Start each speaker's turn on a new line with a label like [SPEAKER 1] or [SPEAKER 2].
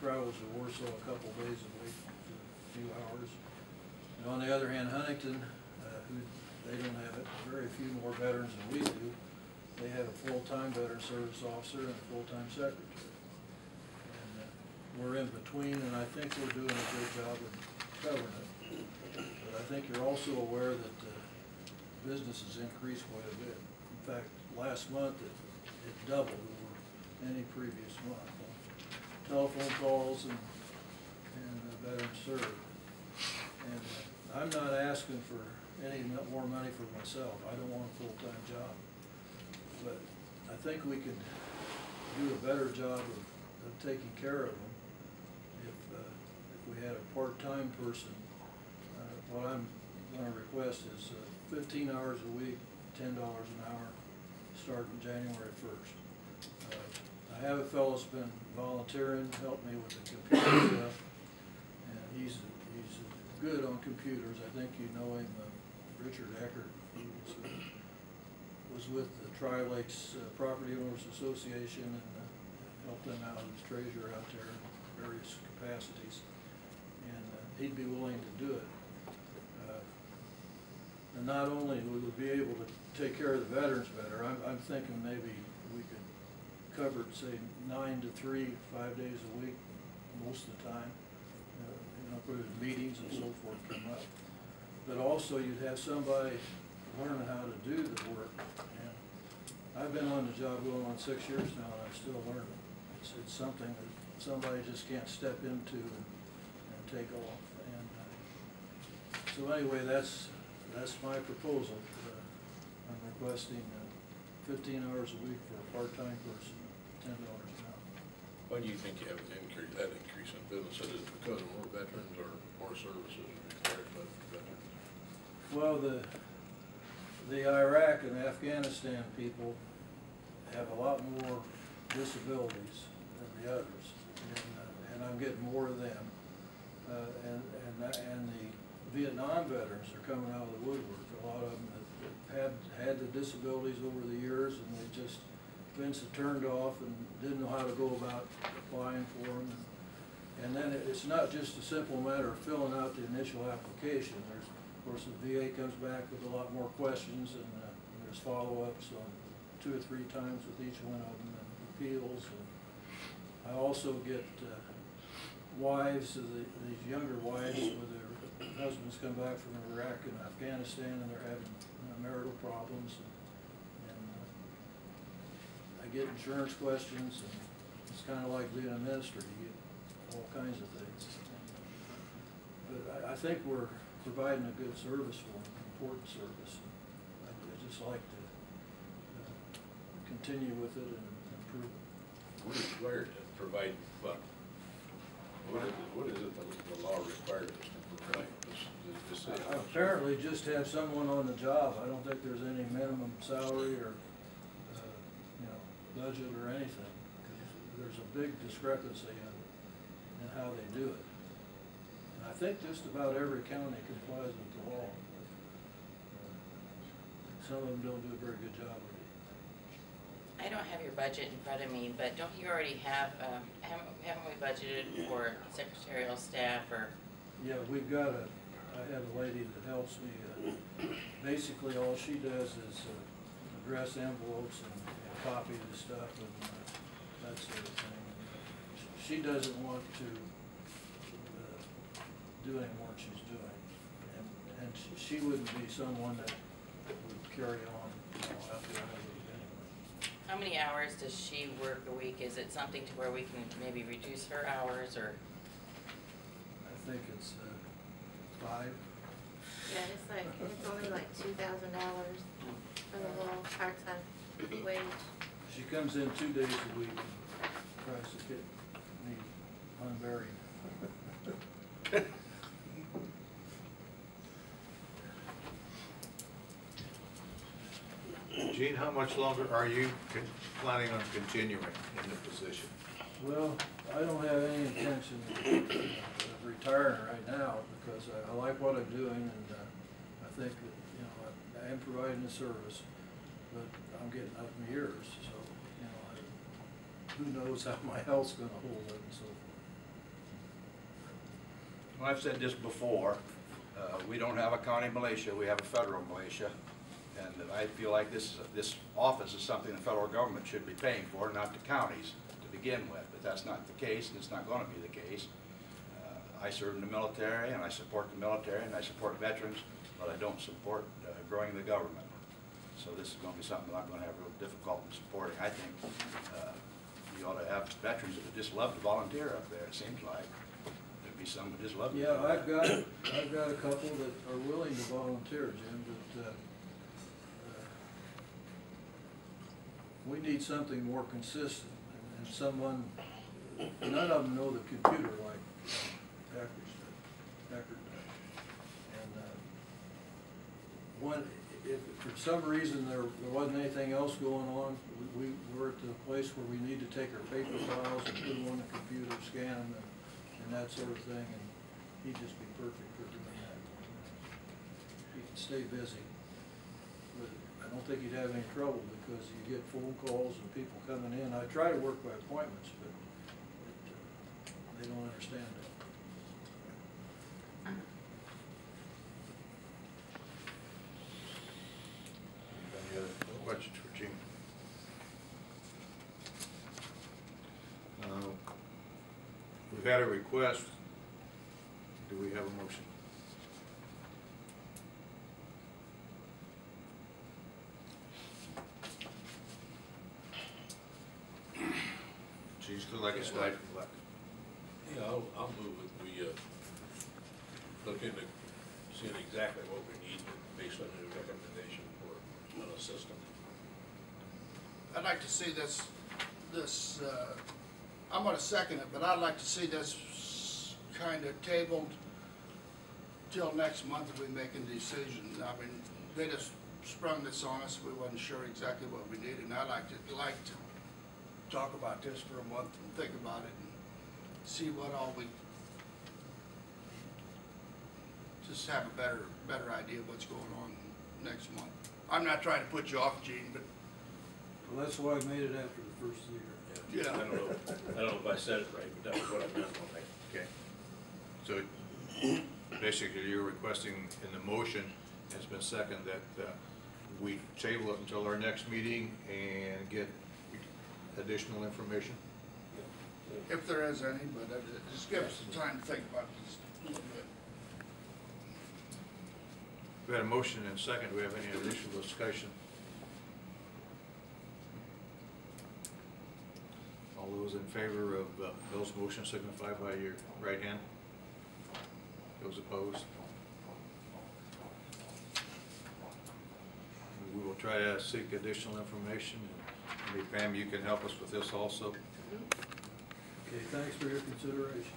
[SPEAKER 1] travels to Warsaw a couple days a week for a few hours. And on the other hand, Huntington, who they don't have it, very few more veterans than we do. They have a full-time veteran service officer and a full-time secretary. And we're in between, and I think we're doing a good job of covering it. But I think you're also aware that business has increased quite a bit. In fact, last month it doubled over any previous month. Telephone calls and veterans served. And I'm not asking for any more money for myself. I don't want a full-time job. But I think we could do a better job of taking care of them if we had a part-time person. What I'm going to request is 15 hours a week, $10 an hour, starting January 1st. I have a fellow that's been volunteering to help me with the computer stuff, and he's good on computers. I think you know him, Richard Eckert. He was with the Tri-Lakes Property Owners Association and helped them out as treasurer out there in various capacities. And he'd be willing to do it. And not only would we be able to take care of the veterans better, I'm thinking maybe we could cover it, say 9 to 3, 5 days a week, most of the time. Where meetings and so forth come up. But also you'd have somebody learning how to do the work. And I've been on the job going on 6 years now, and I'm still learning. It's something that somebody just can't step into and take off. And so anyway, that's my proposal. I'm requesting 15 hours a week for a part-time person, $10 an hour.
[SPEAKER 2] Why do you think you have that increase in business? Is it because of more veterans or more services required by veterans?
[SPEAKER 1] Well, the Iraq and Afghanistan people have a lot more disabilities than the others, and I'm getting more of them. And the Vietnam veterans are coming out of the woodwork. A lot of them have had the disabilities over the years, and they just been so turned off and didn't know how to go about applying for them. And then it's not just a simple matter of filling out the initial application. There's, of course, the VA comes back with a lot more questions, and there's follow-ups on 2 or 3 times with each one of them, and appeals. And I also get wives, these younger wives, with their husbands come back from Iraq and Afghanistan, and they're having marital problems. I get insurance questions, and it's kind of like being a minister. You get all kinds of things. But I think we're providing a good service for them, an important service. I just like to continue with it and improve it.
[SPEAKER 2] We're required to provide, what is it the law requires us to provide?
[SPEAKER 1] Apparently just have someone on the job. I don't think there's any minimum salary or budget or anything, because there's a big discrepancy in how they do it. And I think just about every county complies with the law. Some of them don't do a very good job of it.
[SPEAKER 3] I don't have your budget in front of me, but don't you already have, haven't we budgeted for secretarial staff or? Yeah,
[SPEAKER 1] we've got I have a lady that helps me. Basically all she does is address envelopes and copy the stuff and that sort of thing. She doesn't want to do any more than she's doing, and she wouldn't be someone that would carry on after I leave anyway.
[SPEAKER 3] How many hours does she work a week? Is it something to where we can maybe reduce her hours, or?
[SPEAKER 1] I think it's 5.
[SPEAKER 4] Yeah, it's only like $2,000 for the little part-time wage.
[SPEAKER 1] She comes in 2 days a week and tries to get me unburied.
[SPEAKER 5] Gene, how much longer are you planning on continuing in the position?
[SPEAKER 1] Well, I don't have any intention of retiring right now, because I like what I'm doing, and I think that, I am providing a service, but I'm getting up in years, so who knows how my health's going to hold up and so forth.
[SPEAKER 6] Well, I've said this before, we don't have a county militia, we have a federal militia. And I feel like this office is something the federal government should be paying for, not the counties to begin with. But that's not the case, and it's not going to be the case. I serve in the military, and I support the military, and I support veterans, but I don't support growing the government. So this is going to be something that I'm going to have real difficult in supporting. I think you ought to have veterans that would just love to volunteer up there, it seems like. There'd be some that just love to.
[SPEAKER 1] Yeah, I've got a couple that are willing to volunteer, Jim, but we need something more consistent, and someone, none of them know the computer like Packard does. And if for some reason there wasn't anything else going on, we were at the place where we need to take our paper files and put them on the computer, scan them, and that sort of thing, and he'd just be perfect for doing that. He can stay busy, but I don't think he'd have any trouble because you get phone calls and people coming in. I try to work by appointments, but they don't understand it.
[SPEAKER 5] Any other questions for Gene? We've had a request. Do we have a motion? Gene's still like it's light.
[SPEAKER 2] Yeah, I'll move it. We look into seeing exactly what we need based on the recommendation for an assistant.
[SPEAKER 7] I'd like to see this, I'm gonna second it, but I'd like to see this kind of tabled till next month if we make a decision. I mean, they just sprung this on us, we wasn't sure exactly what we needed, and I'd like to talk about this for a month and think about it and see what all we, just have a better idea of what's going on next month. I'm not trying to put you off, Gene, but.
[SPEAKER 1] Well, that's why I made it after the first of the year.
[SPEAKER 7] Yeah.
[SPEAKER 2] I don't know if I said it right, but that was what I meant.
[SPEAKER 5] Okay. So basically you're requesting in the motion, it's been seconded, that we table it until our next meeting and get additional information?
[SPEAKER 7] If there is any, but just give us some time to think about this a little bit.
[SPEAKER 5] We had a motion and a second. Do we have any additional discussion? All those in favor of Bill's motion signify by your right hand. Those opposed? We will try to seek additional information. Maybe Pam, you can help us with this also.
[SPEAKER 1] Okay, thanks for your consideration.